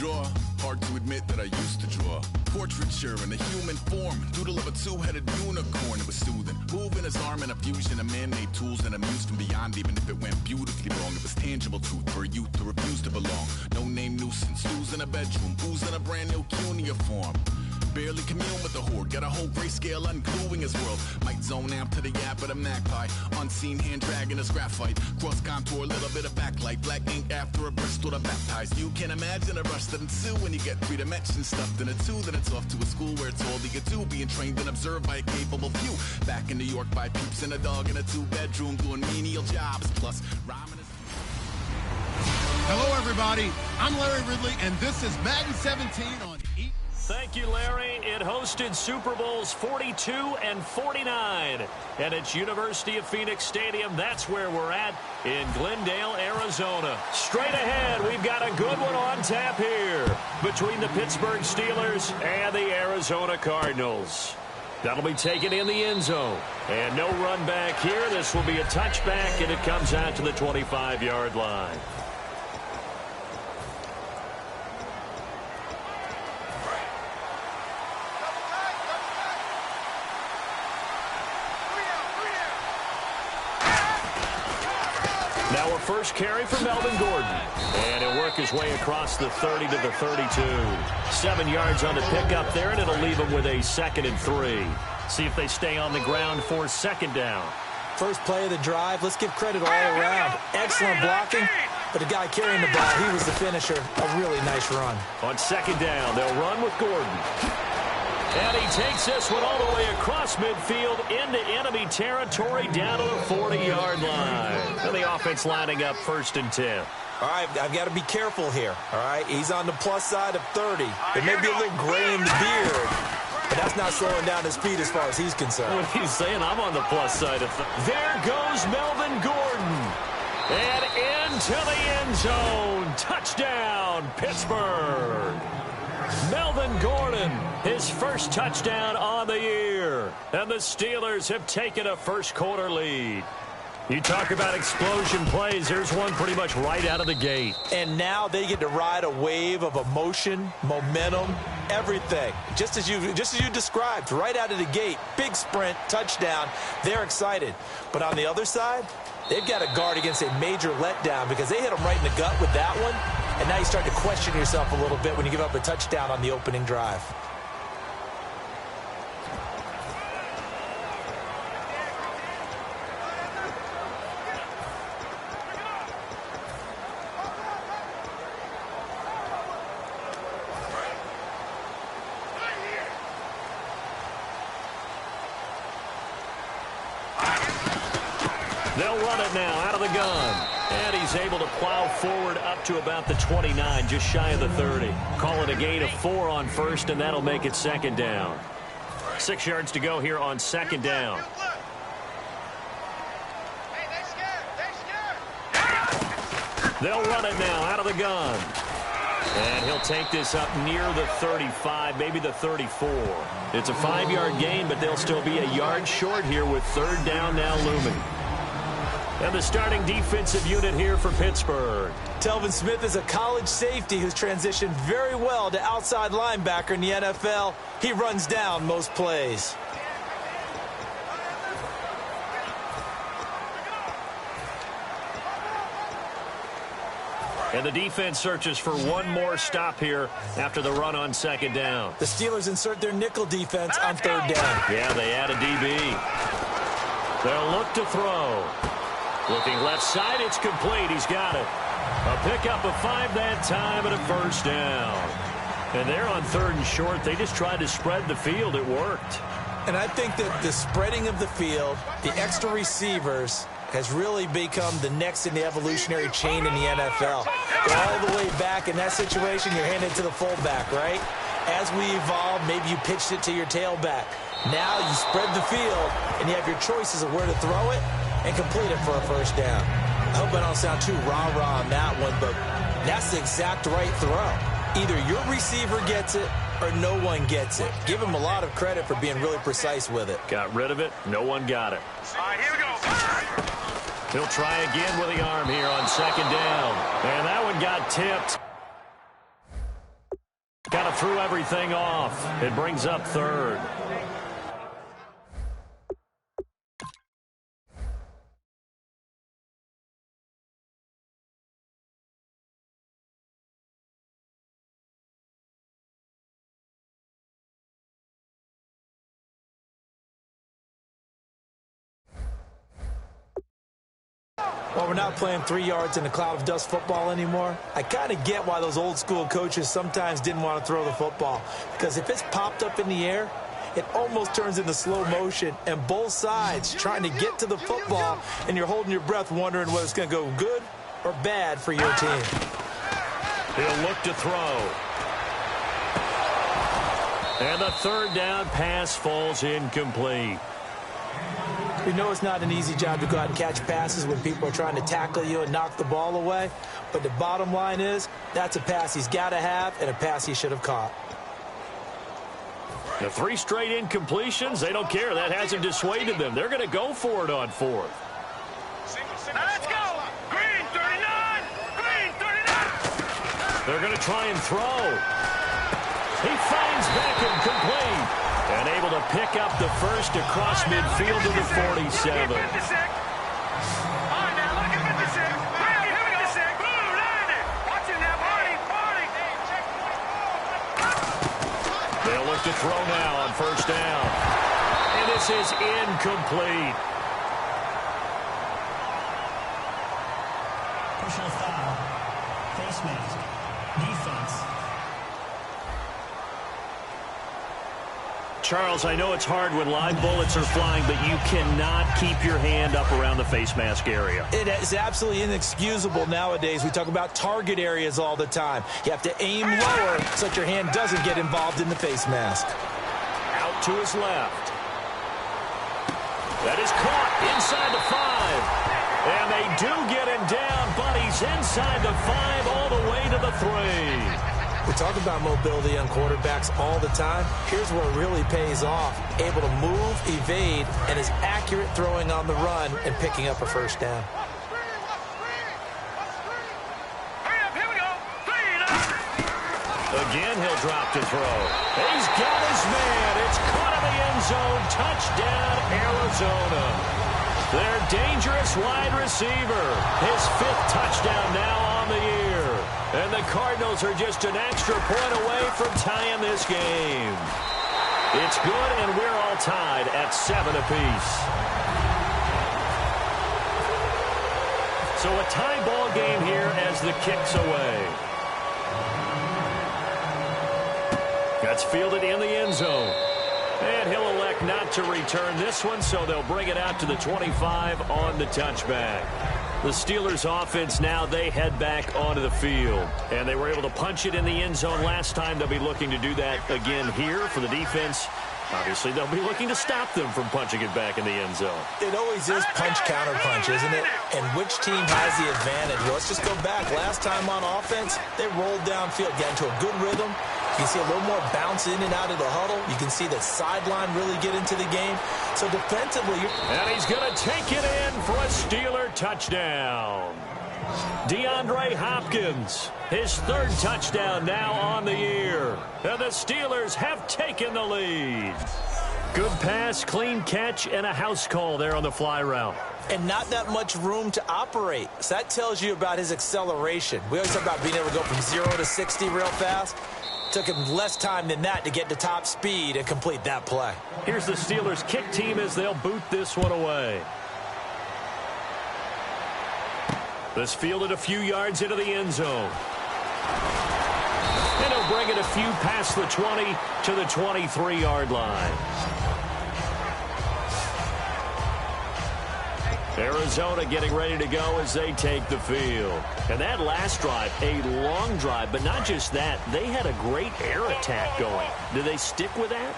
draw. Hard to admit that I used to draw. Portraiture in a human form. Doodle of a two-headed unicorn. It was soothing. Moving his arm in a fusion of man-made tools and a muse from beyond. Even if it went beautifully wrong, it was tangible truth for a youth who refused to belong. No name nuisance. Who's in a bedroom? Who's in a brand new cuneiform? Barely commune with the horde. Got a whole grayscale ungluing his world. Might zone amp to the yap of the magpie. Unseen hand dragging his graphite. Cross contour, a little bit of backlight. Black ink after a Bristol to baptize. You can imagine a rush that ensue when you get three dimensions stuffed in a two. Then it's off to a school where it's all you get to. Being trained and observed by a capable few. Back in New York by peeps and a dog in a two-bedroom doing menial jobs. Plus, rhyming is... Hello, everybody. I'm Larry Ridley, and this is Madden 17 on E! Thank you, Larry. It hosted Super Bowls 42 and 49. And it's University of Phoenix Stadium. That's where we're at in Glendale, Arizona. Straight ahead, we've got a good one on tap here between the Pittsburgh Steelers and the Arizona Cardinals. That'll be taken in the end zone. And no run back here. This will be a touchback, and it comes out to the 25-yard line. Now a first carry for Melvin Gordon. And he'll work his way across the 30 to the 32. 7 yards on the pickup there, and it'll leave him with a 2nd and 3. See if they stay on the ground for 2nd down. First play of the drive. Let's give credit all around. Excellent blocking. But the guy carrying the ball, he was the finisher. A really nice run. On 2nd down, they'll run with Gordon. And he takes this one all the way across midfield into enemy territory down to the 40-yard line. And the offense lining up 1st and 10. All right, I've got to be careful here. All right, he's on the plus side of 30. There may be a little gray in the beard, but that's not slowing down his speed as far as he's concerned. What he's saying, I'm on the plus side of 30. There goes Melvin Gordon. And into the end zone. Touchdown, Pittsburgh. Melvin Gordon, his first touchdown on the year. And the Steelers have taken a first-quarter lead. You talk about explosion plays. There's one pretty much right out of the gate. And now they get to ride a wave of emotion, momentum, everything. Just as you described, right out of the gate. Big sprint, touchdown. They're excited. But on the other side, they've got to guard against a major letdown because they hit them right in the gut with that one. And now you start to question yourself a little bit when you give up a touchdown on the opening drive. They'll run it now out of the gun. And he's able to plow forward up to about the 29, just shy of the 30. Call it a gain of 4 on 1st, and that'll make it 2nd down. 6 yards to go here on 2nd down. They'll run it now out of the gun. And he'll take this up near the 35, maybe the 34. It's a 5-yard gain, but they'll still be a yard short here with 3rd down now looming. And the starting defensive unit here for Pittsburgh. Telvin Smith is a college safety who's transitioned very well to outside linebacker in the NFL. He runs down most plays. And the defense searches for one more stop here after the run on 2nd down. The Steelers insert their nickel defense on 3rd down. Yeah, they add a DB. They'll look to throw. Looking left side, it's complete. He's got it. A pickup of 5 that time and a 1st down. And they're on 3rd and short. They just tried to spread the field. It worked. And I think that the spreading of the field, the extra receivers, has really become the next in the evolutionary chain in the NFL. Go all the way back in that situation, you're handed to the fullback, right? As we evolve, maybe you pitched it to your tailback. Now you spread the field, and you have your choices of where to throw it and complete it for a 1st down. I hope I don't sound too rah-rah on that one, but that's the exact right throw. Either your receiver gets it or no one gets it. Give him a lot of credit for being really precise with it. Got rid of it. No one got it. All right, here we go. He'll try again with the arm here on 2nd down. And that one got tipped. Kind of threw everything off. It brings up third. Well, we're not playing 3 yards in a cloud of dust football anymore. I kind of get why those old school coaches sometimes didn't want to throw the football. Because if it's popped up in the air, it almost turns into slow motion. And both sides trying to get to the football, and you're holding your breath wondering whether it's going to go good or bad for your team. He'll look to throw. And the third down pass falls incomplete. We know it's not an easy job to go out and catch passes when people are trying to tackle you and knock the ball away. But the bottom line is, that's a pass he's got to have and a pass he should have caught. The 3 straight incompletions, they don't care. That hasn't dissuaded them. They're going to go for it on fourth. Now let's go. Green 39. Green 39. They're going to try and throw. He finds Beckham complete. And able to pick up the first across midfield to the 47. All right, now look at 56. Here we go. Boom, landed. Watch it now, Barney. They'll look to throw now on first down. And this is incomplete. Personal foul. Face mask. Defense. Charles, I know it's hard when live bullets are flying, but you cannot keep your hand up around the face mask area. It is absolutely inexcusable nowadays. We talk about target areas all the time. You have to aim lower so that your hand doesn't get involved in the face mask. Out to his left. That is caught inside the 5. And they do get him down, but he's inside the 5 all the way to the 3. We talk about mobility on quarterbacks all the time. Here's where it really pays off. Able to move, evade, and is accurate throwing on the run and picking up a first down. Here we go. Again, he'll drop to throw. He's got his man. It's caught in the end zone. Touchdown, Arizona. Their dangerous wide receiver. His 5th touchdown now on the year. And the Cardinals are just an extra point away from tying this game. It's good, and we're all tied at 7 apiece. So a tie ball game here as the kick's away. That's fielded in the end zone. And he'll elect not to return this one, so they'll bring it out to the 25 on the touchback. The Steelers offense now, they head back onto the field. And they were able to punch it in the end zone last time. They'll be looking to do that again here for the defense. Obviously, they'll be looking to stop them from punching it back in the end zone. It always is punch-counter-punch, isn't it? And which team has the advantage? Well, let's just go back. Last time on offense, they rolled downfield, got into a good rhythm. You can see a little more bounce in and out of the huddle. You can see the sideline really get into the game. So defensively, and he's going to take it in for a Steeler touchdown. DeAndre Hopkins, his 3rd touchdown now on the year. And the Steelers have taken the lead. Good pass, clean catch, and a house call there on the fly route. And not that much room to operate. So that tells you about his acceleration. We always talk about being able to go from 0 to 60 real fast. Took him less time than that to get to top speed and complete that play. Here's the Steelers kick team as they'll boot this one away. This fielded a few yards into the end zone. And he'll bring it a few past the 20 to the 23-yard line. Arizona getting ready to go as they take the field. And that last drive, a long drive, but not just that. They had a great air attack going. Do they stick with that?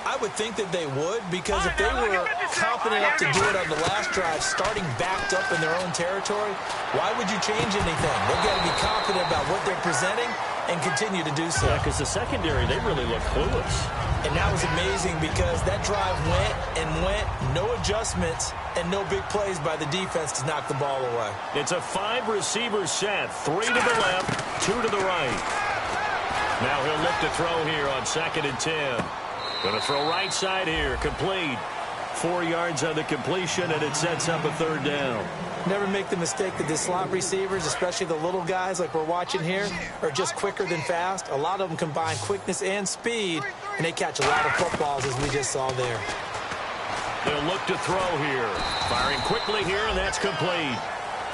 I would think that they would, because if they were confident enough to do it on the last drive, starting backed up in their own territory, why would you change anything? They've got to be confident about what they're presenting and continue to do so. Yeah, because the secondary, they really look clueless. And that was amazing because that drive went and went, no adjustments, and no big plays by the defense to knock the ball away. It's a 5-receiver set, 3 to the left, 2 to the right. Now he'll look to throw here on 2nd and 10. Going to throw right side here. Complete. 4 yards on the completion, and it sets up a 3rd down. Never make the mistake that the slot receivers, especially the little guys like we're watching here, are just quicker than fast. A lot of them combine quickness and speed, and they catch a lot of footballs, as we just saw there. They'll look to throw here. Firing quickly here, and that's complete.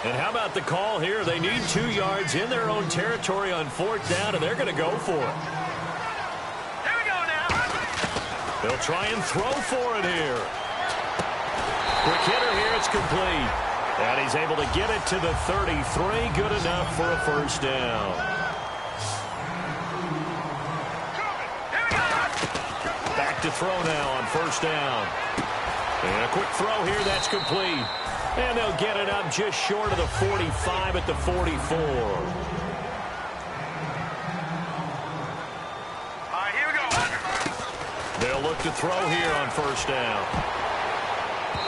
And how about the call here? They need 2 yards in their own territory on 4th down, and they're going to go for it. Here we go now. They'll try and throw for it here. Quick hitter here. It's complete. And he's able to get it to the 33. Good enough for a 1st down. Back to throw now on 1st down. And a quick throw here. That's complete. And they'll get it up just short of the 45 at the 44. All right, here we go. They'll look to throw here on 1st down.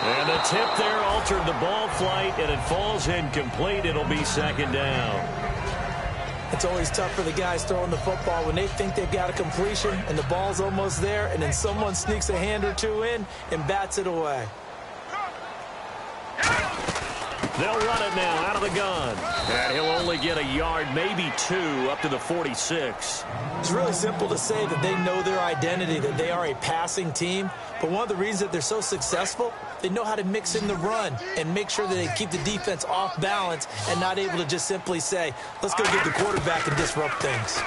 And the tip there altered the ball flight, and it falls incomplete. It'll be 2nd down. It's always tough for the guys throwing the football when they think they've got a completion and the ball's almost there, and then someone sneaks a hand or two in and bats it away. They'll run it now out of the gun. And he'll only get a yard, maybe 2, up to the 46. It's really simple to say that they know their identity, that they are a passing team. But one of the reasons that they're so successful, they know how to mix in the run and make sure that they keep the defense off balance and not able to just simply say, let's go get the quarterback and disrupt things.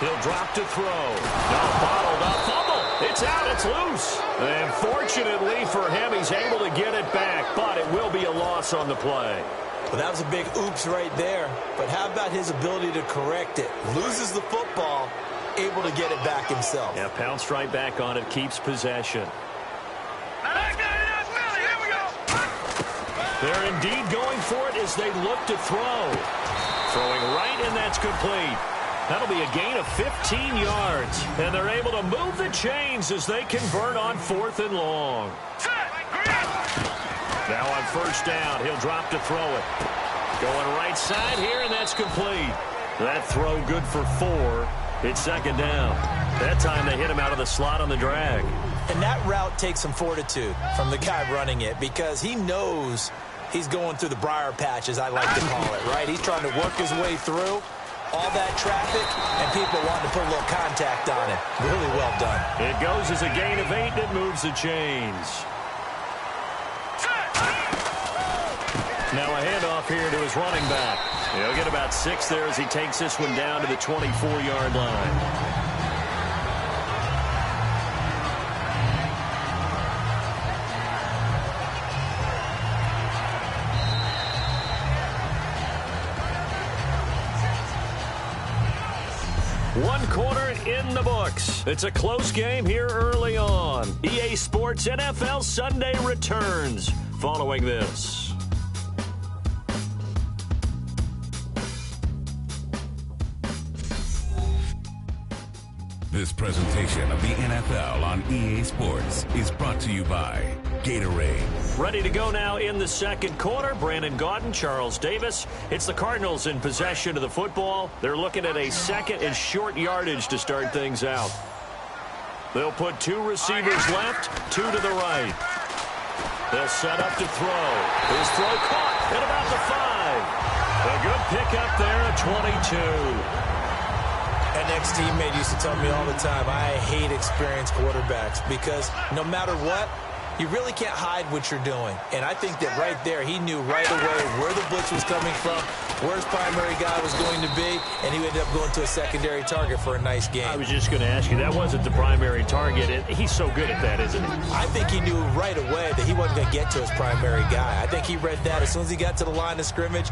He'll drop to throw. Now bottled up. Fumble. It's out. It's loose. And fortunately for him, he's able to get it back, but it will be a loss on the play. Well, that was a big oops right there. But how about his ability to correct it? Loses the football, able to get it back himself. Yeah, pounced right back on it, keeps possession. They're indeed going for it as they look to throw. Throwing right, and that's complete. That'll be a gain of 15 yards. And they're able to move the chains as they convert on 4th and long. Now on 1st down, he'll drop to throw it. Going right side here, and that's complete. That throw good for 4. It's 2nd down. That time they hit him out of the slot on the drag. And that route takes some fortitude from the guy running it because he knows he's going through the briar patch, as I like to call it, right? He's trying to work his way through all that traffic, and people want to put a little contact on it. Really well done. It goes as a gain of 8, and it moves the chains. Now a handoff here to his running back. He'll get about 6 there as he takes this one down to the 24-yard line. One quarter in the books. It's a close game here early on. EA Sports NFL Sunday returns following this. This presentation of the NFL on EA Sports is brought to you by Gatorade. Ready to go now in the 2nd quarter. Brandon Gaudin, Charles Davis. It's the Cardinals in possession of the football. They're looking at a 2nd and short yardage to start things out. They'll put 2 receivers left, 2 to the right. They'll set up to throw. His throw caught at about the 5. A good pickup there at 22. An ex-teammate used to tell me all the time, I hate experienced quarterbacks because no matter what, you really can't hide what you're doing. And I think that right there, he knew right away where the blitz was coming from, where his primary guy was going to be, and he ended up going to a secondary target for a nice game. I was just going to ask you, that wasn't the primary target. He's so good at that, isn't he? I think he knew right away that he wasn't going to get to his primary guy. I think he read that as soon as he got to the line of scrimmage,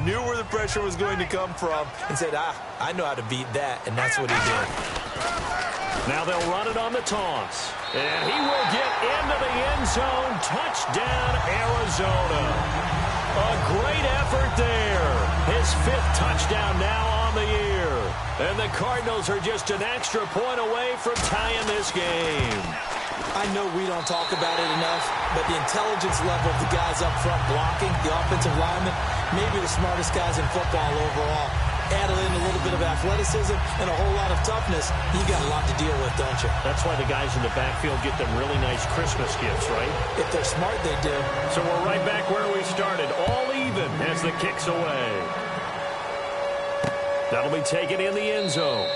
knew where the pressure was going to come from, and said, I know how to beat that, and that's what he did. Now they'll run it on the toss. And he will get into the end zone. Touchdown, Arizona. A great effort there. His 5th touchdown now on the year. And the Cardinals are just an extra point away from tying this game. I know we don't talk about it enough, but the intelligence level of the guys up front blocking, the offensive linemen, maybe the smartest guys in football overall. Add in a little bit of athleticism and a whole lot of toughness, you got a lot to deal with, don't you? That's why the guys in the backfield get them really nice Christmas gifts, right? If they're smart, they do. So we're right back where we started, all even as the kick's away. That'll be taken in the end zone.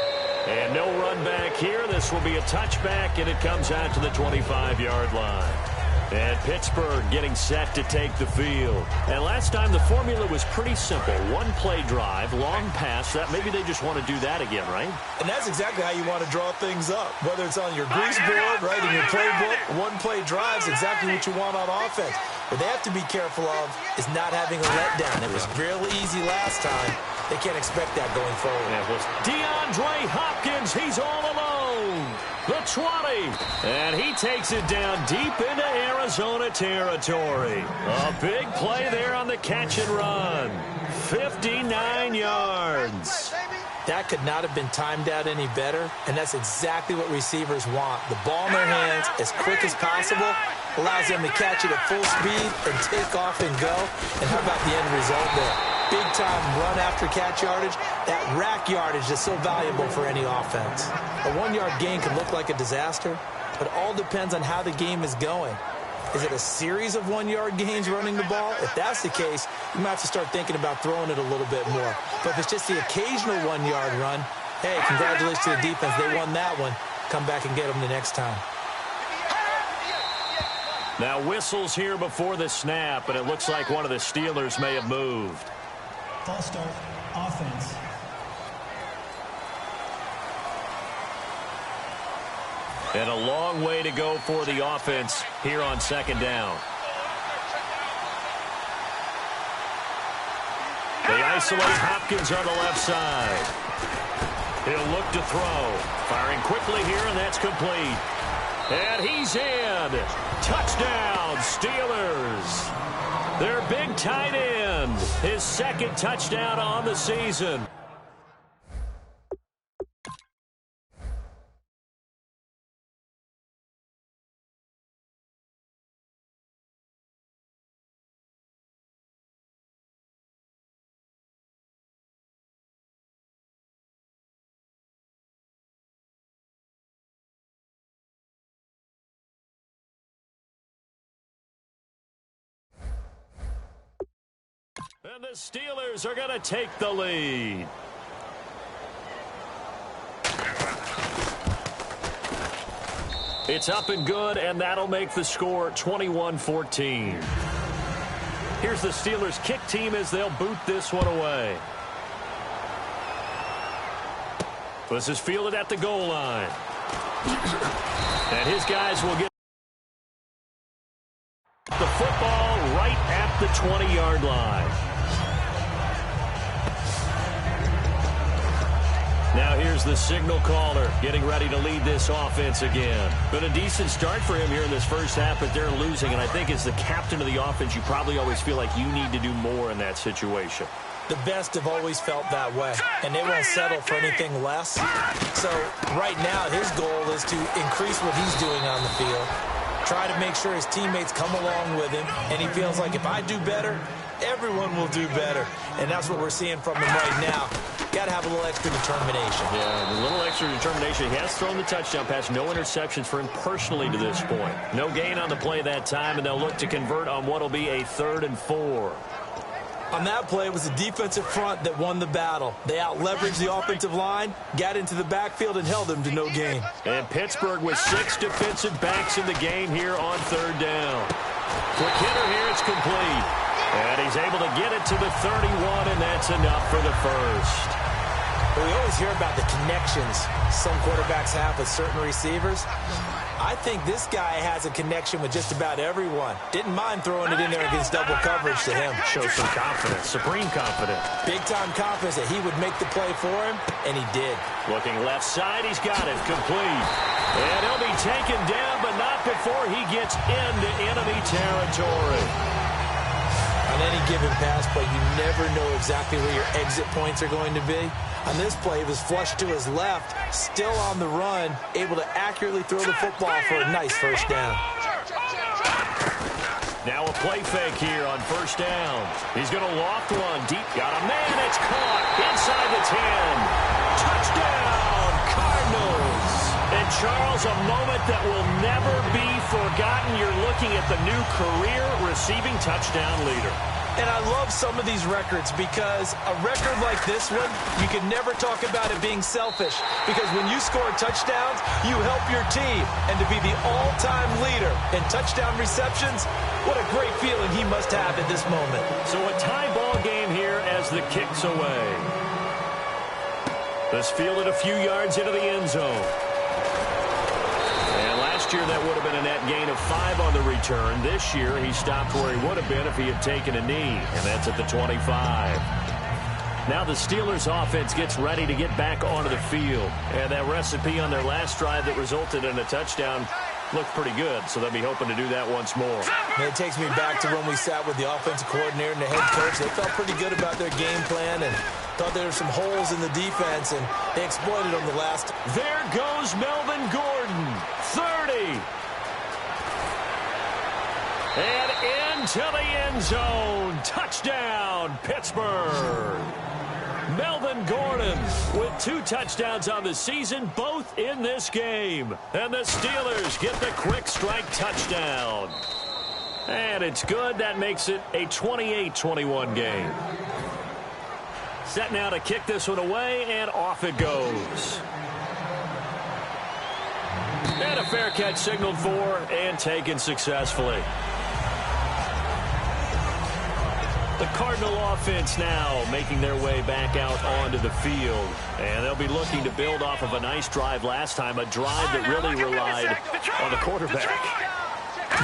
And no run back here. This will be a touchback, and it comes out to the 25-yard line. And Pittsburgh getting set to take the field. And last time the formula was pretty simple. One-play drive, long pass. That maybe they just want to do that again, right? And that's exactly how you want to draw things up. Whether it's on your grease board, right, in your playbook, one-play drive's exactly what you want on offense. What they have to be careful of is not having a letdown. It was real easy last time. They can't expect that going forward. That was DeAndre Hopkins. He's all alone. The 20. And he takes it down deep into Arizona territory. A big play there on the catch and run. 59 yards. That could not have been timed out any better, and that's exactly what receivers want. The ball in their hands as quick as possible allows them to catch it at full speed and take off and go. And how about the end result there? Big-time run after catch yardage. That rack yardage is so valuable for any offense. A one-yard gain can look like a disaster, but it all depends on how the game is going. Is it a series of one-yard gains running the ball? If that's the case, you might have to start thinking about throwing it a little bit more. But if it's just the occasional one-yard run, hey, congratulations to the defense. They won that one. Come back and get them the next time. Now whistles here before the snap, and it looks like one of the Steelers may have moved. False start, offense. And a long way to go for the offense here on second down. They isolate Hopkins on the left side. He'll look to throw. Firing quickly here, and that's complete. And he's in. Touchdown, Steelers. Their big tight end. His second touchdown on the season. And the Steelers are going to take the lead. It's up and good, and that'll make the score 21-14. Here's the Steelers kick team as they'll boot this one away. This is fielded at the goal line. And his guys will get the football right at the 20-yard line. Now here's the signal caller getting ready to lead this offense again. Been a decent start for him here in this first half, but they're losing. And I think as the captain of the offense, you probably always feel like you need to do more in that situation. The best have always felt that way, and they won't settle for anything less. So right now, his goal is to increase what he's doing on the field, try to make sure his teammates come along with him, and he feels like if I do better, everyone will do better. And that's what we're seeing from him right now. Got to have a little extra determination. Yeah, a little extra determination. He has thrown the touchdown pass. No interceptions for him personally to this point. No gain on the play that time, and they'll look to convert on what will be a 3rd and 4. On that play, it was the defensive front that won the battle. They out-leveraged the offensive line, got into the backfield, and held them to no gain. And Pittsburgh with 6 defensive backs in the game here on 3rd down. Quick hitter here, it's complete. And he's able to get it to the 31, and that's enough for the first. But we always hear about the connections some quarterbacks have with certain receivers. I think this guy has a connection with just about everyone. Didn't mind throwing it in there against double coverage to him. Shows some confidence, supreme confidence. Big-time confidence that he would make the play for him, and he did. Looking left side, he's got it, complete. And he'll be taken down, but not before he gets into enemy territory. On any given pass play, you never know exactly where your exit points are going to be. On this play, he was flushed to his left, still on the run, able to accurately throw the football for a nice first down. Now a play fake here on first down. He's going to loft one deep. Got a man, it's caught inside the 10. Charles, a moment that will never be forgotten. You're looking at the new career receiving touchdown leader. And I love some of these records because a record like this one, you can never talk about it being selfish because when you score touchdowns, you help your team. And to be the all-time leader in touchdown receptions, what a great feeling he must have at this moment. So a tie ball game here as the kick's away. This fielded a few yards into the end zone. Last year, that would have been a net gain of 5 on the return. This year, he stopped where he would have been if he had taken a knee, and that's at the 25. Now the Steelers' offense gets ready to get back onto the field. And that recipe on their last drive that resulted in a touchdown looked pretty good, so they'll be hoping to do that once more. And it takes me back to when we sat with the offensive coordinator and the head coach. They felt pretty good about their game plan and thought there were some holes in the defense, and they exploited them the last. There goes Melvin Gordon, 30. And into the end zone. Touchdown, Pittsburgh. Melvin Gordon with 2 touchdowns on the season, both in this game. And the Steelers get the quick strike touchdown. And it's good. That makes it a 28-21 game. Set now to kick this one away, and off it goes. And a fair catch signaled for and taken successfully. The Cardinal offense now making their way back out onto the field. And they'll be looking to build off of a nice drive last time, a drive that really relied on the quarterback.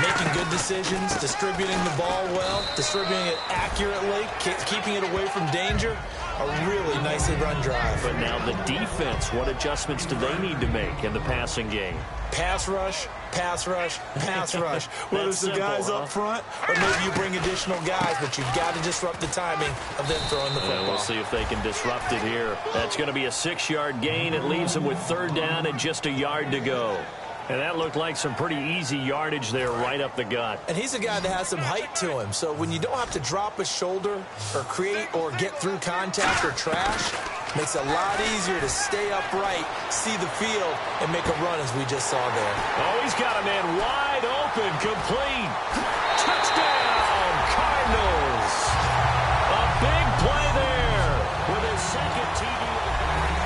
Making good decisions, distributing the ball well, distributing it accurately, keeping it away from danger. A really nicely run drive. But now the defense, what adjustments do they need to make in the passing game? Pass rush, pass rush, pass rush. Whether it's the guys up front or maybe you bring additional guys, but you've got to disrupt the timing of them throwing the football. We'll see if they can disrupt it here. That's going to be a 6-yard gain. It leaves them with 3rd down and just a yard to go. And that looked like some pretty easy yardage there right up the gut. And he's a guy that has some height to him. So when you don't have to drop a shoulder or create or get through contact or trash, makes it a lot easier to stay upright, see the field, and make a run as we just saw there. Oh, he's got a man wide open, complete. Touchdown, Cardinals. A big play there with his 2nd TD.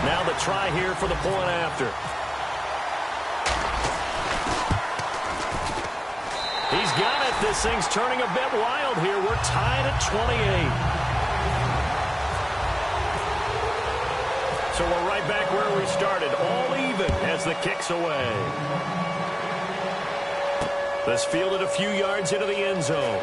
Now the try here for the point after. He's got it. This thing's turning a bit wild here. We're tied at 28. So we're right back where we started, all even as the kick's away. This fielded a few yards into the end zone.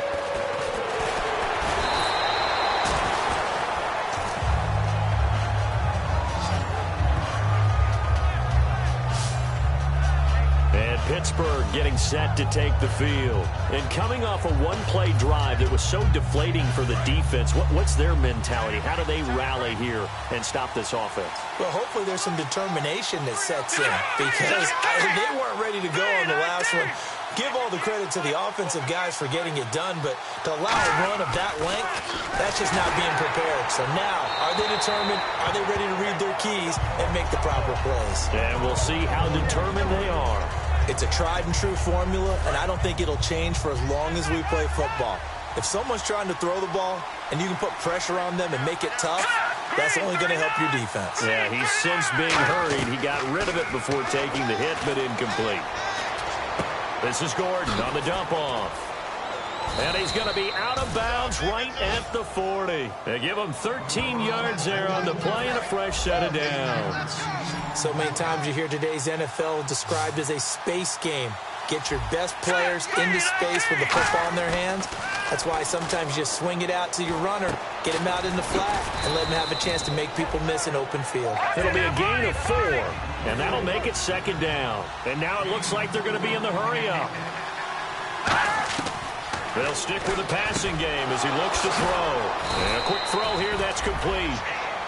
Pittsburgh getting set to take the field. And coming off a one-play drive that was so deflating for the defense, what's their mentality? How do they rally here and stop this offense? Well, hopefully there's some determination that sets in because they weren't ready to go on the last one. Give all the credit to the offensive guys for getting it done, but to allow a run of that length, that's just not being prepared. So now, are they determined? Are they ready to read their keys and make the proper plays? And we'll see how determined they are. It's a tried-and-true formula, and I don't think it'll change for as long as we play football. If someone's trying to throw the ball and you can put pressure on them and make it tough, that's only going to help your defense. Yeah, he's since being hurried. He got rid of it before taking the hit, but incomplete. This is Gordon on the dump-off. And he's going to be out of bounds right at the 40. They give him 13 yards there on the play and a fresh set of downs. So many times you hear today's NFL described as a space game. Get your best players into space with the football in their hands. That's why sometimes you just swing it out to your runner, get him out in the flat, and let him have a chance to make people miss an open field. It'll be a gain of 4, and that'll make it 2nd down. And now it looks like they're going to be in the hurry-up. They'll stick with the passing game as he looks to throw. And a quick throw here, that's complete.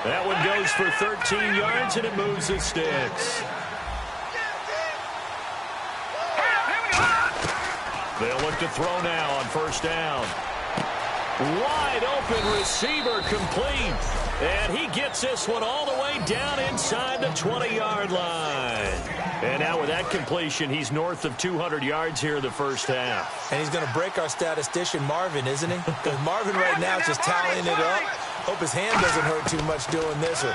That one goes for 13 yards, and it moves the sticks. They'll look to throw now on 1st down. Wide open receiver complete. And he gets this one all the way down inside the 20-yard line. And now with that completion, he's north of 200 yards here in the first half. And he's going to break our statistician, Marvin, isn't he? Because Marvin right now is just tallying it up. Hope his hand doesn't hurt too much doing this, or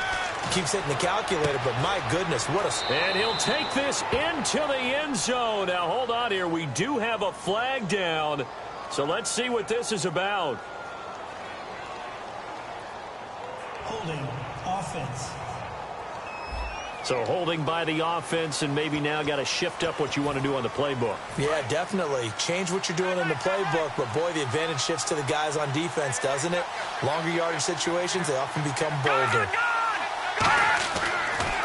keeps hitting the calculator, but my goodness, what a... And he'll take this into the end zone. Now, hold on here. We do have a flag down, so let's see what this is about. Holding offense. So holding by the offense, and maybe now got to shift up what you want to do on the playbook. Yeah, definitely. Change what you're doing in the playbook, but boy, the advantage shifts to the guys on defense, doesn't it? Longer yardage situations, they often become bolder.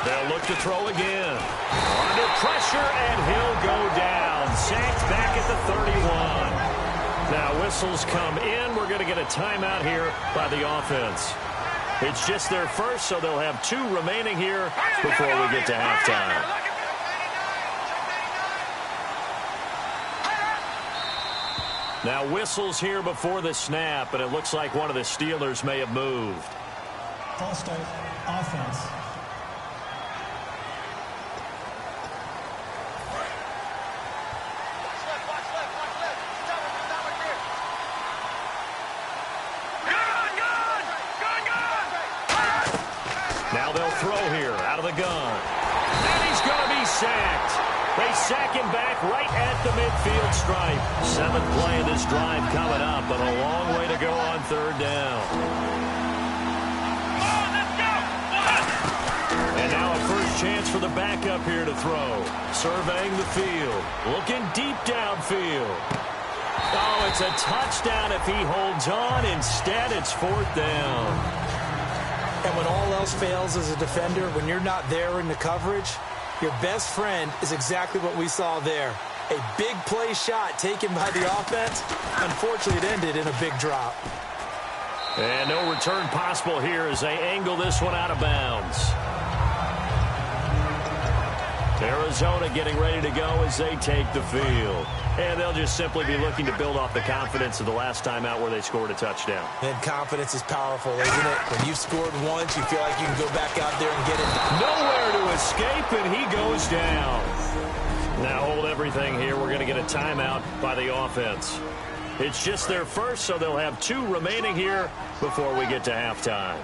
They'll look to throw again. Under pressure, and he'll go down. Sacked back at the 31. Now whistles come in. We're going to get a timeout here by the offense. It's just their first, so they'll have 2 remaining here before we get to halftime. Now whistles here before the snap, and it looks like one of the Steelers may have moved. False start offense. Now they'll throw here out of the gun. And he's going to be sacked. They sack him back right at the midfield stripe. 7th play of this drive coming up, but a long way to go on 3rd down. And now a first chance for the backup here to throw. Surveying the field. Looking deep downfield. Oh, it's a touchdown if he holds on. Instead, it's 4th down. And when all else fails as a defender, when you're not there in the coverage, your best friend is exactly what we saw there. A big play shot taken by the offense. Unfortunately, it ended in a big drop. And no return possible here as they angle this one out of bounds. Arizona getting ready to go as they take the field. And they'll just simply be looking to build off the confidence of the last time out where they scored a touchdown. And confidence is powerful, isn't it? When you've scored once, you feel like you can go back out there and get it. Nowhere to escape, and he goes down. Now hold everything here. We're going to get a timeout by the offense. It's just their first, so they'll have 2 remaining here before we get to halftime.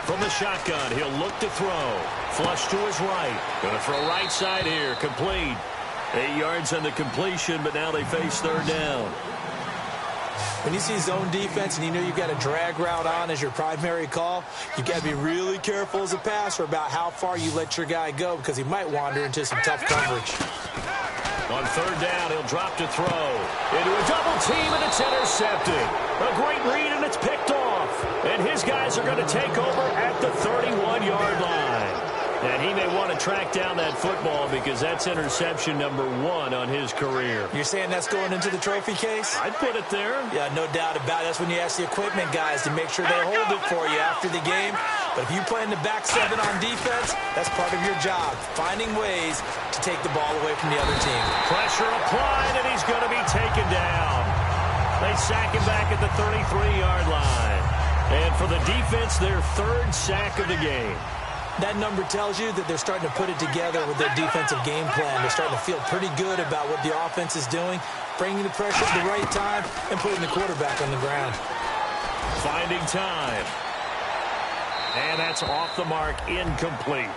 From the shotgun, he'll look to throw. Flush to his right. Going to throw right side here. Complete. 8 yards on the completion, but now they face 3rd down. When you see zone defense and you know you've got a drag route on as your primary call, you've got to be really careful as a passer about how far you let your guy go because he might wander into some tough coverage. On 3rd down, he'll drop to throw. Into a double team, and it's intercepted. A great read, and it's picked off. And his guys are going to take over at the 31-yard line. And he may want to track down that football because that's interception number 1 on his career. You're saying that's going into the trophy case? I'd put it there. Yeah, no doubt about it. That's when you ask the equipment guys to make sure they hold it for you after the game. But if you play in the back 7 on defense, that's part of your job, finding ways to take the ball away from the other team. Pressure applied, and he's going to be taken down. They sack him back at the 33-yard line. And for the defense, their 3rd sack of the game. That number tells you that they're starting to put it together with their defensive game plan. They're starting to feel pretty good about what the offense is doing, bringing the pressure at the right time, and putting the quarterback on the ground. Finding time. And that's off the mark, incomplete.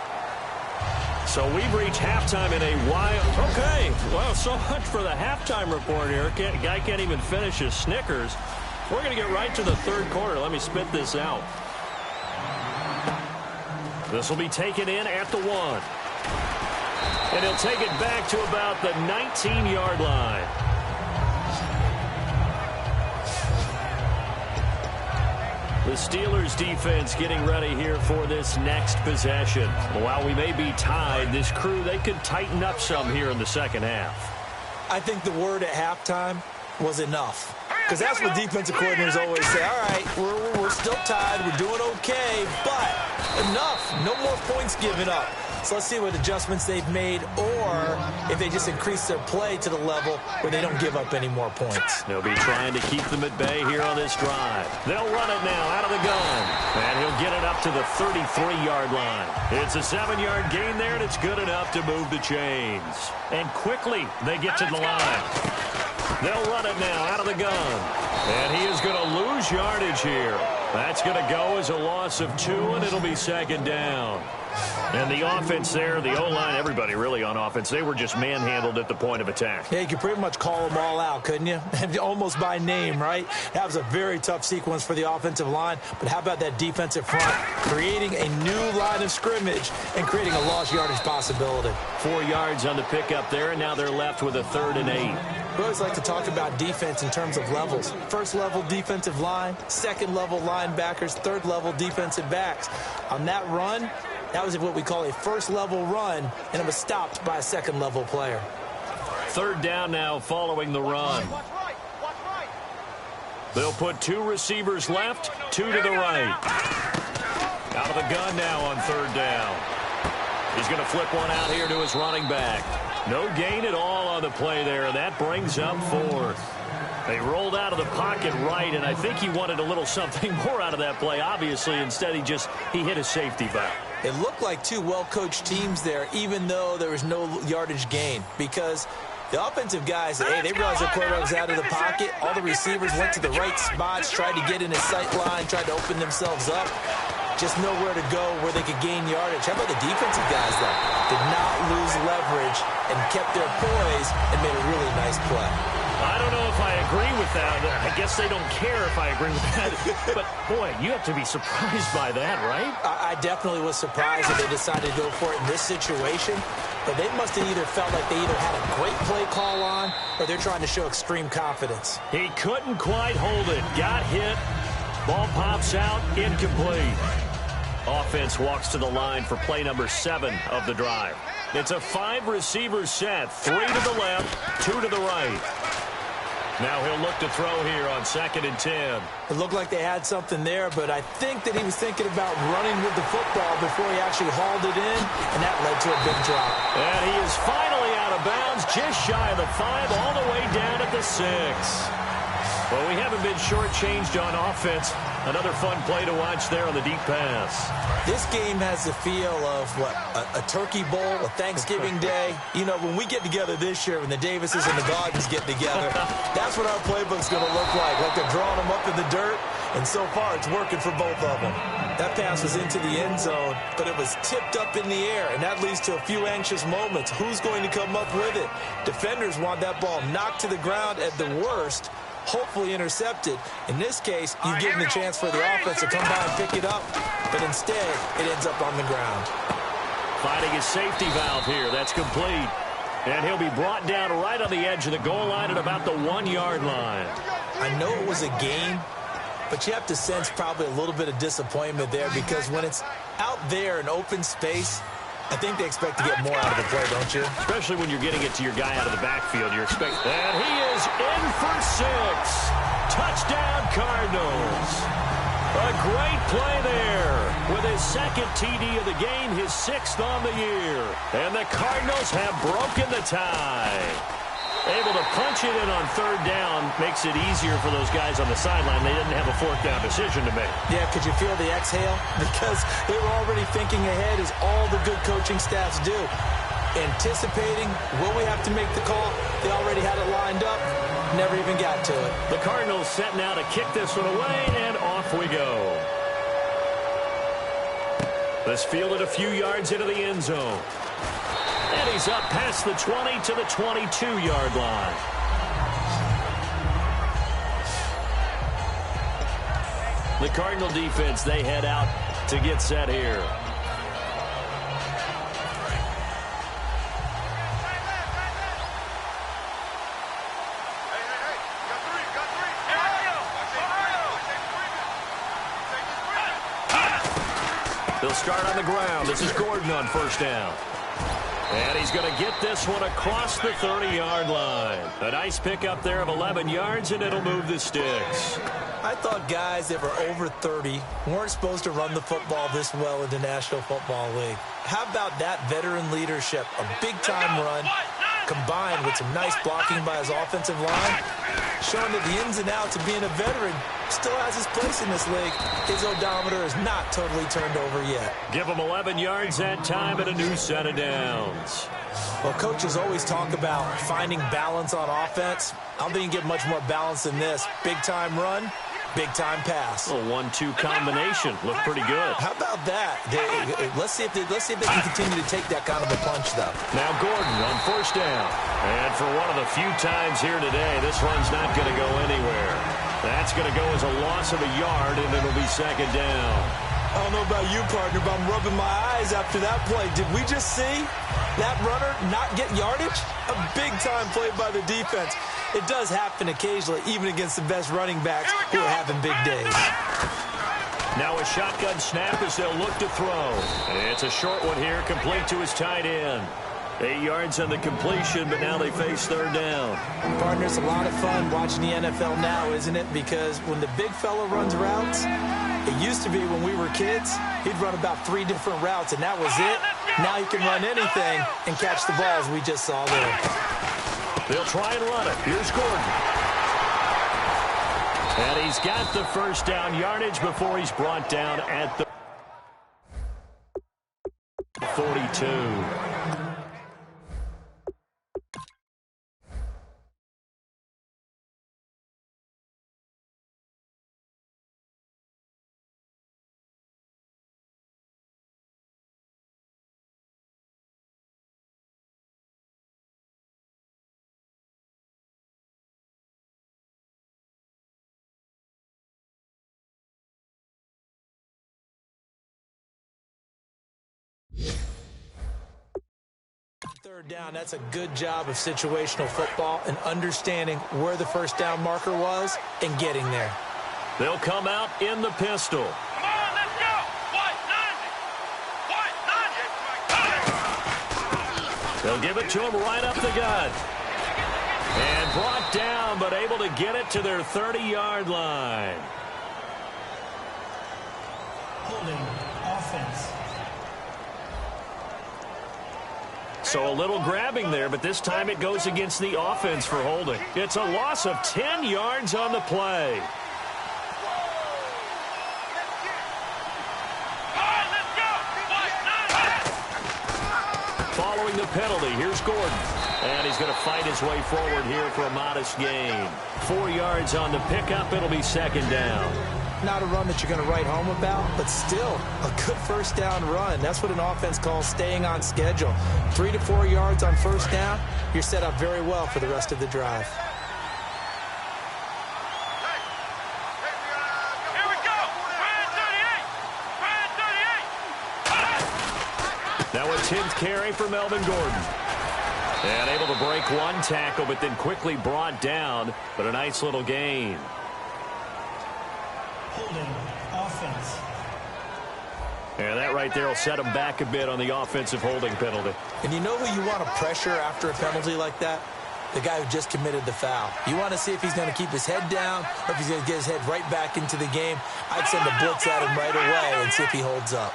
So we've reached halftime in a wild... Okay, well, so much for the halftime report here. Guy can't even finish his Snickers. We're going to get right to the 3rd quarter. Let me spit this out. This will be taken in at the 1. And he'll take it back to about the 19-yard line. The Steelers defense getting ready here for this next possession. While we may be tied, this crew, they could tighten up some here in the 2nd half. I think the word at halftime was enough. Because that's what defensive coordinators always say. All right, we're still tied. We're doing okay, but enough. No more points given up. So let's see what adjustments they've made, or if they just increase their play to the level where they don't give up any more points. They'll be trying to keep them at bay here on this drive. They'll run it now out of the gun, and he'll get it up to the 33-yard line. It's a 7-yard gain there, and it's good enough to move the chains. And quickly, they get to the line. They'll run it now out of the gun. And he is going to lose yardage here. That's going to go as a loss of 2, and it'll be second down. And the offense there, the O-line, everybody really on offense, they were just manhandled at the point of attack. Yeah, you could pretty much call them all out, couldn't you? Almost by name, right? That was a very tough sequence for the offensive line. But how about that defensive front? Creating a new line of scrimmage and creating a lost yardage possibility. 4 yards on the pickup there, and now they're left with a 3rd and 8. We always like to talk about defense in terms of levels. First level defensive line, second level linebackers, third level defensive backs. On that run, that was what we call a first level run, and it was stopped by a second level player. 3rd down now following the run. They'll put 2 receivers left, 2 to the right. Out of the gun now on 3rd down. He's going to flip one out here to his running back. No gain at all on the play there, and that brings up 4th. They rolled out of the pocket right, and I think he wanted a little something more out of that play, obviously. Instead, he hit a safety valve. It looked like 2 well-coached teams there, even though there was no yardage gain, because the offensive guys, they realized their quarterback was out of the pocket. All the receivers went to the right spots, tried to get in his sight line, tried to open themselves up. Just nowhere to go where they could gain yardage. How about the defensive guys, though? Did not lose leverage and kept their poise and made a really nice play. I don't know if I agree with that. I guess they don't care if I agree with that. But, boy, you have to be surprised by that, right? I definitely was surprised that they decided to go for it in this situation. But they must have either felt like they either had a great play call on or they're trying to show extreme confidence. He couldn't quite hold it. Got hit. Ball pops out. Incomplete. Offense walks to the line for play number 7 of the drive. It's a 5-receiver set. 3 to the left, 2 to the right. Now he'll look to throw here on 2nd and 10. It looked like they had something there, but I think that he was thinking about running with the football before he actually hauled it in, and that led to a big drop. And he is finally out of bounds, just shy of the 5, all the way down at the 6. Well, we haven't been shortchanged on offense. Another fun play to watch there on the deep pass. This game has the feel of, a turkey bowl, a Thanksgiving day. You know, when we get together this year, when the Davises and the Gardens get together, that's what our playbook's going to look like they're drawing them up in the dirt, and so far it's working for both of them. That pass was into the end zone, but it was tipped up in the air, and that leads to a few anxious moments. Who's going to come up with it? Defenders want that ball knocked to the ground at the worst, hopefully intercepted. In this case, you've given the chance for the offense to come by and pick it up, but instead, it ends up on the ground. Finding his safety valve here. That's complete. And he'll be brought down right on the edge of the goal line at about the 1-yard line. I know it was a gain, but you have to sense probably a little bit of disappointment there, because when it's out there in open space, I think they expect to get more out of the play, don't you? Especially when you're getting it to your guy out of the backfield. You're expecting. And he is in for 6. Touchdown, Cardinals. A great play there. With his 2nd TD of the game, his 6th on the year. And the Cardinals have broken the tie. Able to punch it in on 3rd down makes it easier for those guys on the sideline. They didn't have a 4th down decision to make. Yeah, could you feel the exhale? Because they were already thinking ahead, as all the good coaching staffs do. Anticipating, will we have to make the call? They already had it lined up. Never even got to it. The Cardinals setting out to kick this one away, and off we go. This fielded a few yards into the end zone. And he's up past the 20 to the 22-yard line. The Cardinal defense, they head out to get set here. They'll start on the ground. This is Gordon on 1st down. And he's going to get this one across the 30-yard line. A nice pickup there of 11 yards, and it'll move the sticks. I I thought guys that were over 30 weren't supposed to run the football this well in the National Football League. How about that veteran leadership? A big-time run combined with some nice blocking by his offensive line, showing that the ins and outs of being a veteran still has his place in this league. His odometer is not totally turned over yet. Give him 11 yards that time and a new set of downs. Well, coaches always talk about finding balance on offense. I don't think you can get much more balance than this. Big-time run, big-time pass. A 1-2 combination. Looked pretty good. How about that? Let's see if they can continue to take that kind of a punch, though. Now Gordon on first down. And for one of the few times here today, this run's not going to go anywhere. That's going to go as a loss of a yard, and it'll be second down. I don't know about you, partner, but I'm rubbing my eyes after that play. Did we just see that runner not get yardage? A big-time play by the defense. It does happen occasionally, even against the best running backs who are having big days. Now a shotgun snap as they'll look to throw. It's a short one here, complete to his tight end. 8 yards on the completion, but now they face third down. Partner, it's a lot of fun watching the NFL now, isn't it? Because when the big fella runs routes, it used to be when we were kids, he'd run about 3 different routes, and that was it. Now he can run anything and catch the balls we just saw there. They'll try and run it. Here's Gordon. And he's got the first down yardage before he's brought down at the 42. Third down, that's a good job of situational football and understanding where the first down marker was and getting there. They'll come out in the pistol. Come on, let's go. White 90. They'll give it to him right up the gut. And brought down, but able to get it to their 30-yard line. Holding offense. So a little grabbing there, but this time it goes against the offense for holding. It's a loss of 10 yards on the play. Following the penalty, here's Gordon. And he's going to fight his way forward here for a modest gain. 4 yards on the pickup. It'll be second down. Not a run that you're going to write home about, but still a good first down run. That's what an offense calls staying on schedule. 3 to 4 yards on first down, you're set up very well for the rest of the drive. Here we go. Brand 38. Now a 10th carry for Melvin Gordon. And able to break one tackle, but then quickly brought down. But a nice little gain. Holding offense. And that right there will set him back a bit on the offensive holding penalty. And you know who you want to pressure after a penalty like that? The guy who just committed the foul. You want to see if he's going to keep his head down or if he's going to get his head right back into the game. I'd send a blitz at him right away and see if he holds up.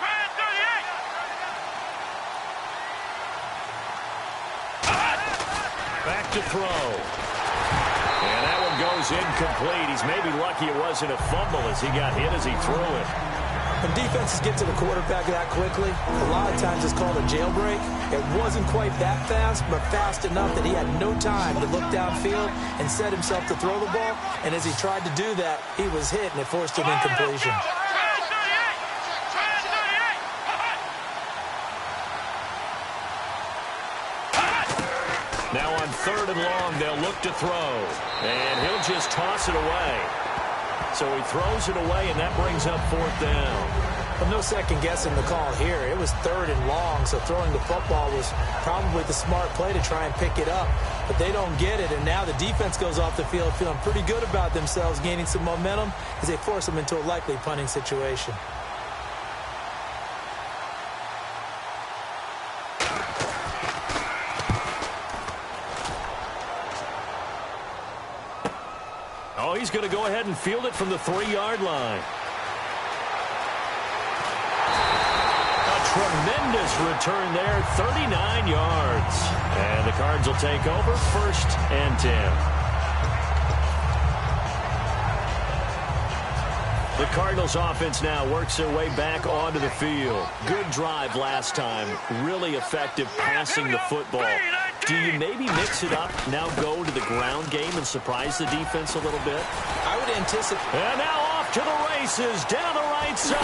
Back to throw. And that one goes incomplete. He's maybe lucky it wasn't a fumble as he got hit as he threw it. When defenses get to the quarterback that quickly, a lot of times it's called a jailbreak. It wasn't quite that fast, but fast enough that he had no time to look downfield and set himself to throw the ball. And as he tried to do that, he was hit, and it forced an incompletion. Now on third and long, they'll look to throw. And he'll just toss it away. So he throws it away, and that brings up fourth down. But no second guessing the call here. It was third and long, so throwing the football was probably the smart play to try and pick it up. But they don't get it, and now the defense goes off the field feeling pretty good about themselves, gaining some momentum as they force them into a likely punting situation. he's going to go ahead and field it from the 3-yard line. A tremendous return there, 39 yards. And the Cards will take over, 1st and 10. The Cardinals offense now works their way back onto the field. Good drive last time. Really effective passing the football. Do you maybe mix it up, now go to the ground game and surprise the defense a little bit? I would anticipate. And now off to the races, down the right side.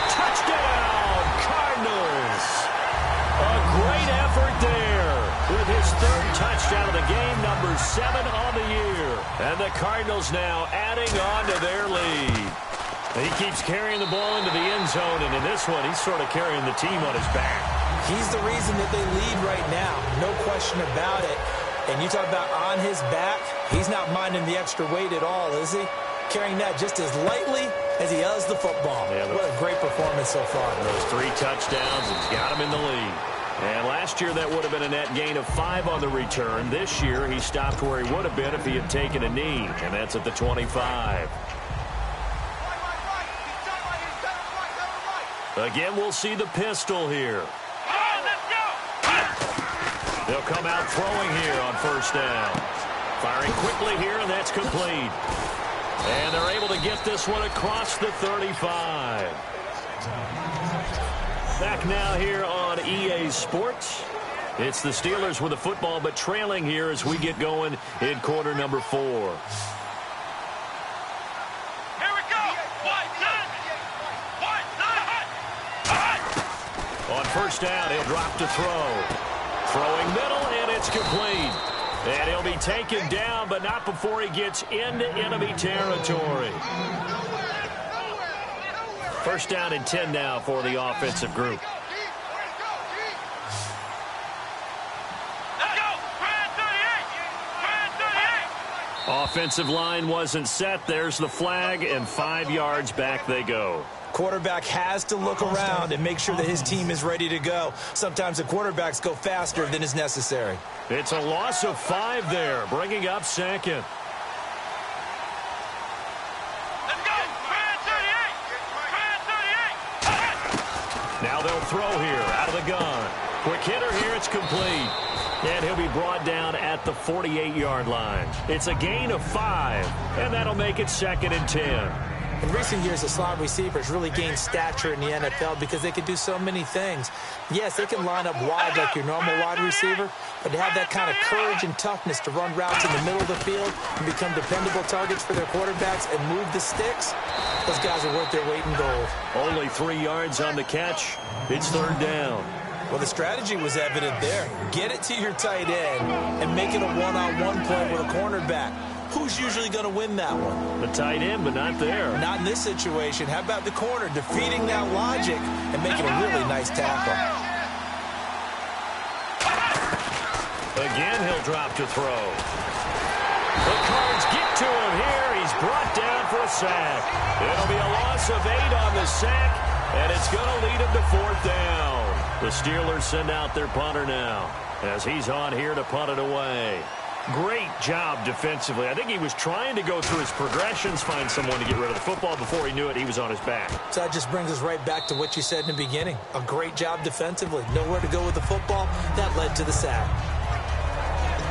Touchdown, Cardinals. A great effort there with his 3rd touchdown of the game, number 7 on the year. And the Cardinals now adding on to their lead. He keeps carrying the ball into the end zone, and in this one, he's sort of carrying the team on his back. He's the reason that they lead right now, no question about it. And you talk about on his back, he's not minding the extra weight at all, is he? Carrying that just as lightly as he does the football. Yeah, what a great performance so far. Those 3 touchdowns, it's got him in the lead. And last year, that would have been a net gain of 5 on the return. This year, he stopped where he would have been if he had taken a knee, and that's at the 25. Again, we'll see the pistol here. They'll come out throwing here on 1st down. Firing quickly here, and that's complete. And they're able to get this one across the 35. Back now here on EA Sports. It's the Steelers with the football, but trailing here as we get going in quarter number 4. On 1st down, he'll drop to throw. Throwing middle, and it's complete. And he'll be taken down, but not before he gets into enemy territory. 1st down and 10 now for the offensive group. Offensive line wasn't set. There's the flag, and 5 yards back they go. Quarterback has to look around and make sure that his team is ready to go. Sometimes the quarterbacks go faster than is necessary. It's a loss of 5 there, bringing up 2nd. Now they'll throw here out of the gun. Quick hitter here, it's complete. And he'll be brought down at the 48-yard line. It's a gain of 5, and that'll make it 2nd and 10. In recent years, the slot receivers really gained stature in the NFL because they can do so many things. Yes, they can line up wide like your normal wide receiver, but to have that kind of courage and toughness to run routes in the middle of the field and become dependable targets for their quarterbacks and move the sticks, those guys are worth their weight in gold. Only 3 yards on the catch. It's 3rd down. Well, the strategy was evident there. Get it to your tight end and make it a one-on-one play with a cornerback. Who's usually going to win that one? The tight end, but not there. Not in this situation. How about the corner defeating that logic and making a really nice tackle? Again, he'll drop to throw. The Cards get to him here. He's brought down for a sack. It'll be a loss of 8 on the sack, and it's going to lead him to 4th down. The Steelers send out their punter now as he's on here to punt it away. Great job defensively. I think he was trying to go through his progressions, find someone to get rid of the football. Before he knew it, he was on his back. So that just brings us right back to what you said in the beginning. A great job defensively. Nowhere to go with the football. That led to the sack.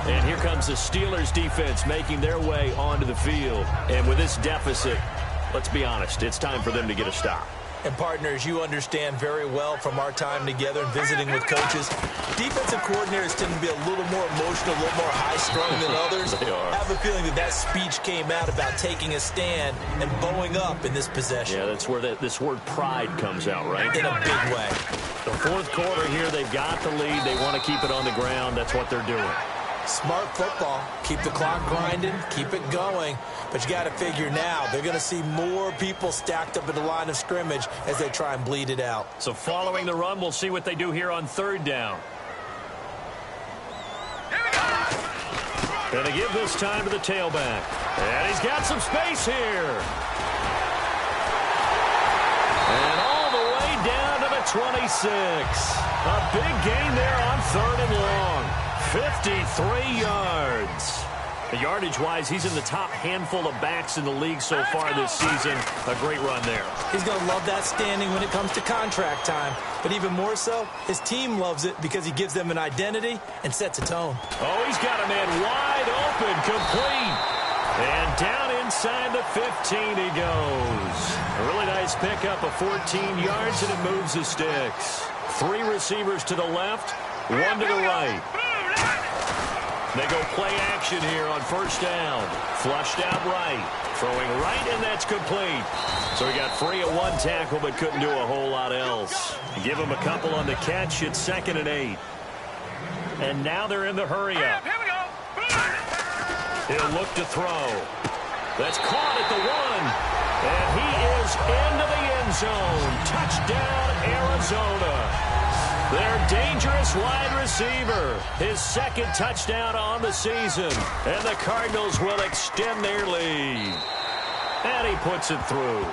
And here comes the Steelers defense making their way onto the field. And with this deficit, let's be honest, it's time for them to get a stop. And partners, you understand very well from our time together and visiting with coaches, defensive coordinators tend to be a little more emotional, a little more high-strung than others. They are. I have a feeling that speech came out about taking a stand and bowing up in this possession. Yeah, that's where this word pride comes out, right? In a big way. The 4th quarter here, they've got the lead. They want to keep it on the ground. That's what they're doing. Smart football. Keep the clock grinding. Keep it going. But you got to figure now, they're going to see more people stacked up at the line of scrimmage as they try and bleed it out. So following the run, we'll see what they do here on 3rd down. Going to give this time to the tailback. And he's got some space here. And all the way down to the 26. A big gain there on 3rd and long. 53 yards. Yardage-wise, he's in the top handful of backs in the league so far this season. A great run there. He's going to love that standing when it comes to contract time. But even more so, his team loves it because he gives them an identity and sets a tone. Oh, he's got a man wide open, complete. And down inside the 15 he goes. A really nice pickup of 14 yards, and it moves the sticks. 3 receivers to the left, 1 to the right. They go play action here on first down. Flushed out right. Throwing right, and that's complete. So he got free at 1 tackle, but couldn't do a whole lot else. Give him a couple on the catch. It's 2nd and 8. And now they're in the hurry-up. Here we go. He'll look to throw. That's caught at the 1. And he is into the end zone. Touchdown, Arizona. Their dangerous wide receiver. His 2nd touchdown on the season. And the Cardinals will extend their lead. And he puts it through.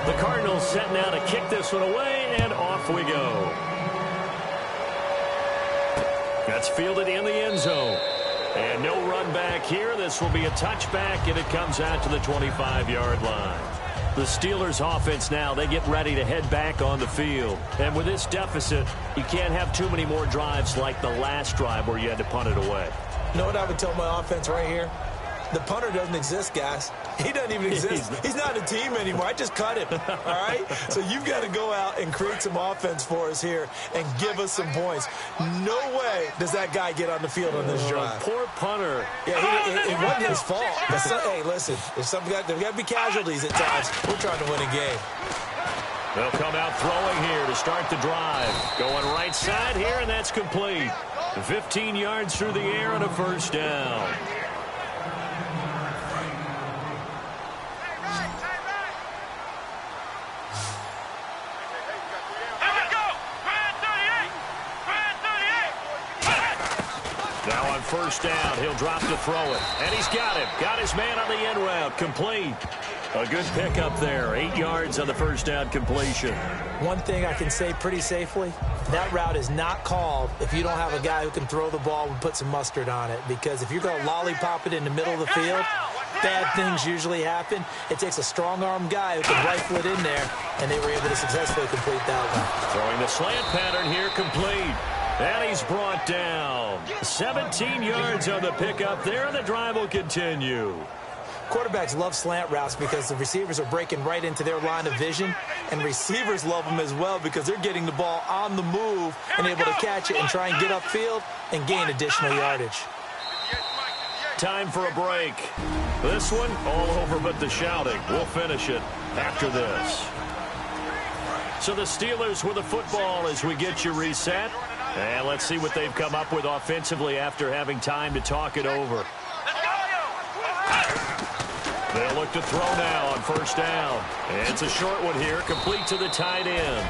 The Cardinals set now to kick this one away, and off we go. That's fielded in the end zone. And no run back here. This will be a touchback, and it comes out to the 25-yard line. The Steelers' offense now, they get ready to head back on the field. And with this deficit, you can't have too many more drives like the last drive where you had to punt it away. You know what I would tell my offense right here? The punter doesn't exist, guys. He doesn't even exist. He's not a team anymore. I just cut him, all right? So you've got to go out and create some offense for us here and give us some points. No way does that guy get on the field on this drive. Poor punter. Yeah, it wasn't his fault. But hey, listen, there's got to be casualties at times. We're trying to win a game. They'll come out throwing here to start the drive. Going right side here, and that's complete. 15 yards through the air and a first down. Now on first down, he'll drop to throw it. And he's got him. Got his man on the end route. Complete. A good pickup there. 8 yards on the first down completion. One thing I can say pretty safely, that route is not called if you don't have a guy who can throw the ball and put some mustard on it. Because if you're going to lollipop it in the middle of the field, bad things usually happen. It takes a strong-arm guy who can rifle it in there, and they were able to successfully complete that one. Throwing the slant pattern here, complete. And he's brought down. 17 yards on the pickup there, and the drive will continue. Quarterbacks love slant routes because the receivers are breaking right into their line of vision, and receivers love them as well because they're getting the ball on the move and able to catch it and try and get upfield and gain additional yardage. Time for a break. This one, all over but the shouting. We'll finish it after this. So the Steelers with the football as we get you reset. And let's see what they've come up with offensively after having time to talk it over. They'll look to throw now on first down. And it's a short one here, complete to the tight end.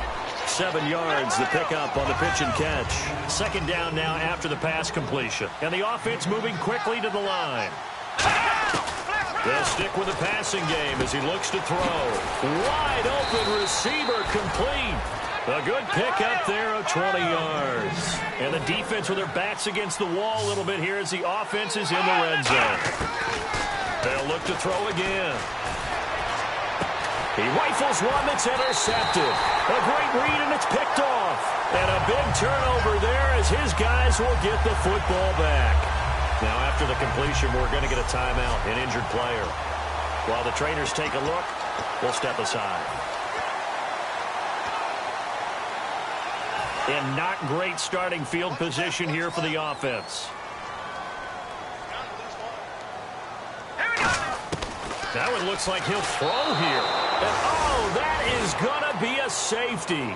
7 yards, the pickup on the pitch and catch. 2nd down now after the pass completion. And the offense moving quickly to the line. They'll stick with the passing game as he looks to throw. Wide open receiver, complete. A good pickup there of 20 yards. And the defense with their backs against the wall a little bit here as the offense is in the red zone. They'll look to throw again. He rifles one that's intercepted. A great read, and it's picked off. And a big turnover there as his guys will get the football back. Now, after the completion, we're going to get a timeout, an injured player. While the trainers take a look, we'll step aside. And not great starting field position here for the offense. That one looks like he'll throw here. And, oh, that is going to be a safety.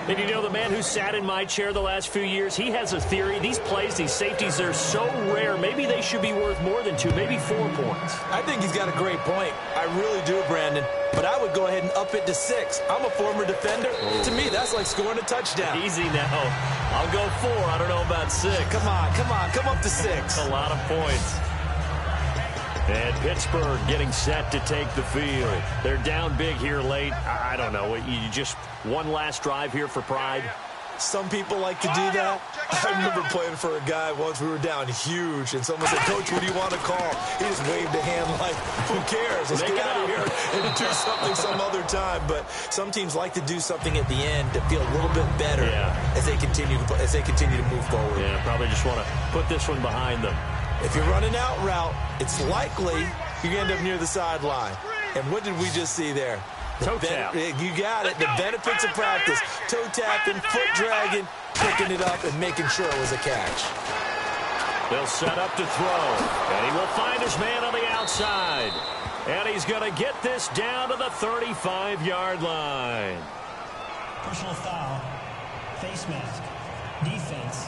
And you know, the man who sat in my chair the last few years, he has a theory. These plays, these safeties, they're so rare. Maybe they should be worth more than 2, maybe 4 points. I think he's got a great point. I really do, Brandon. But I would go ahead and up it to 6. I'm a former defender. To me, that's like scoring a touchdown. Easy now. I'll go 4. I don't know about 6. Come on. Come up to 6. A lot of points. And Pittsburgh getting set to take the field. They're down big here late. I don't know. You just one last drive here for pride? Some people like to do that. I remember playing for a guy once. We were down huge, and someone said, "Coach, what do you want to call?" He just waved a hand like, "Who cares? Let's get out of here and do something some other time." But some teams like to do something at the end to feel a little bit better as they continue to move forward. Yeah, probably just want to put this one behind them. If you're running out route, it's likely you end up near the sideline. And what did we just see there? Toe tap. You got it. The benefits of practice. Toe tapping, foot dragging, picking it up, and making sure it was a catch. They'll set up to throw. And he will find his man on the outside. And he's going to get this down to the 35-yard line. Personal foul. Face mask. Defense.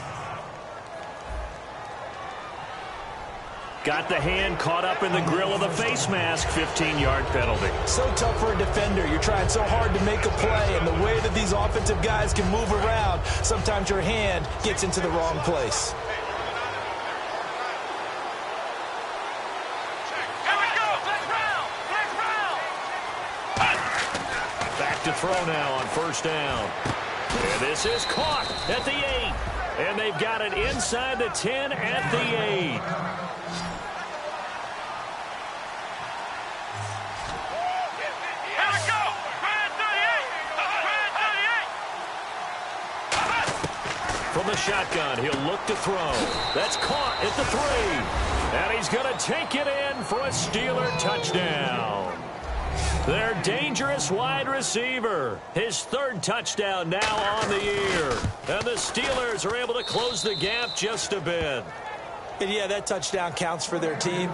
Got the hand caught up in the grill of the face mask. 15-yard penalty. So tough for a defender. You're trying so hard to make a play, and the way that these offensive guys can move around, sometimes your hand gets into the wrong place. Back to throw now on first down. And this is caught at the 8. And they've got it inside the 10 at the 8. From the shotgun, he'll look to throw. That's caught at the 3. And he's going to take it in for a Steeler touchdown. Their dangerous wide receiver. His 3rd touchdown now on the year. And the Steelers are able to close the gap just a bit. And yeah, that touchdown counts for their team,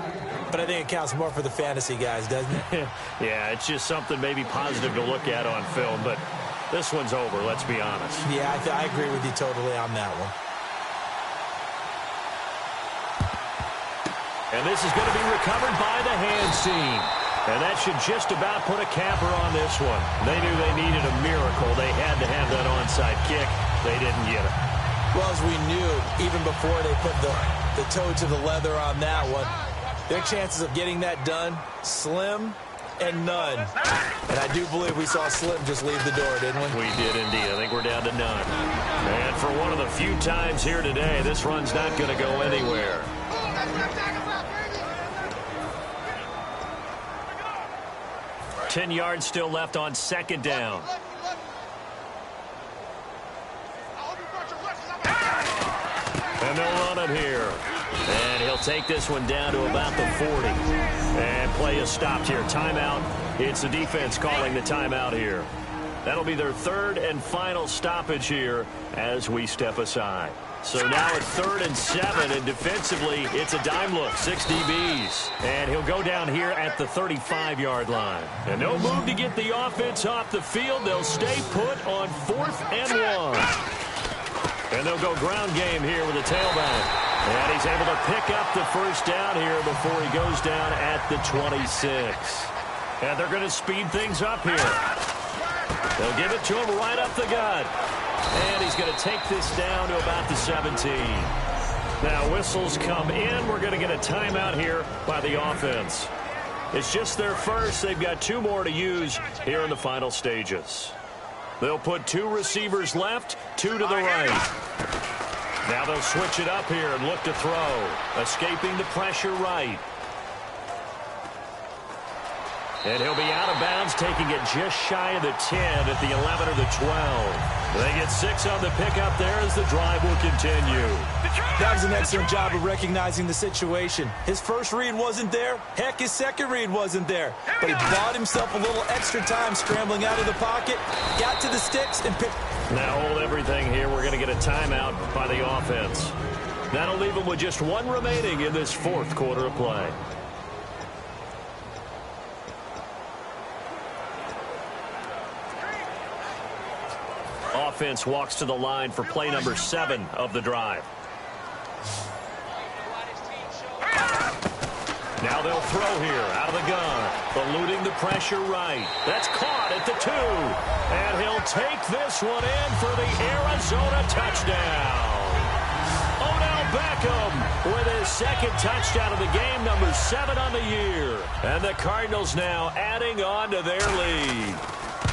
but I think it counts more for the fantasy guys, doesn't it? Yeah, it's just something maybe positive to look at on film, but this one's over, let's be honest. Yeah, I agree with you totally on that one. And this is going to be recovered by the hands team. And that should just about put a capper on this one. They knew they needed a miracle. They had to have that onside kick. They didn't get it. Well, as we knew, even before they put the toe to the leather on that one, their chances of getting that done, slim and none. And I do believe we saw Slim just leave the door, didn't we? We did indeed. I think we're down to none. And for one of the few times here today, this run's not going to go anywhere. Ten yards still left on second down. And they'll run it here. And he'll take this one down to about the 40. And play is stopped here. Timeout. It's the defense calling the timeout here. That'll be their 3rd and final stoppage here as we step aside. So now it's 3rd and 7, and defensively, it's a dime look, 6 DBs. And he'll go down here at the 35-yard line. And no move to get the offense off the field. They'll stay put on 4th and 1. And they'll go ground game here with the tailback. And he's able to pick up the first down here before he goes down at the 26. And they're going to speed things up here. They'll give it to him right up the gut. And he's going to take this down to about the 17. Now whistles come in. We're going to get a timeout here by the offense. It's just their first. They've got 2 more to use here in the final stages. They'll put 2 receivers left, 2 to the right. Now they'll switch it up here and look to throw. Escaping the pressure right. And he'll be out of bounds, taking it just shy of the 10 at the 11 or the 12. They get 6 on the pickup there as the drive will continue. That was an excellent job of recognizing the situation. His first read wasn't there. Heck, his second read wasn't there. But he bought himself a little extra time scrambling out of the pocket, got to the sticks, and picked. Now hold everything here. We're going to get a timeout by the offense. That'll leave them with just 1 remaining in this 4th quarter of play. Offense walks to the line for play number 7 of the drive. Now they'll throw here out of the gun. Eluding the pressure right. That's caught at the 2. And he'll take this one in for the Arizona touchdown. Odell Beckham with his 2nd touchdown of the game, number 7 on the year. And the Cardinals now adding on to their lead.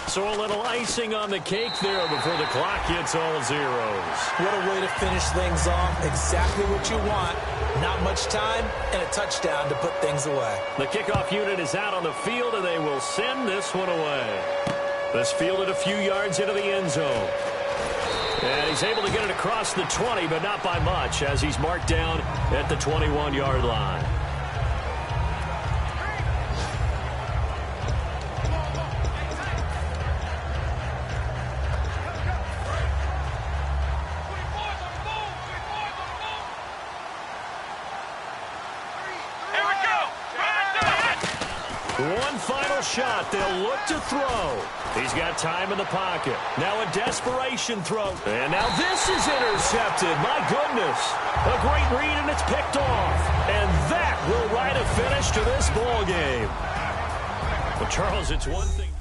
So a little icing on the cake there before the clock hits all zeros. What a way to finish things off. Exactly what you want. Not much time and a touchdown to put things away. The kickoff unit is out on the field, and they will send this one away. This fielded a few yards into the end zone. And he's able to get it across the 20, but not by much, as he's marked down at the 21-yard line. One final shot. They'll look to throw. He's got time in the pocket. Now a desperation throw. And now this is intercepted. My goodness. A great read, and it's picked off. And that will write a finish to this ball game. But, Charles, it's one thing.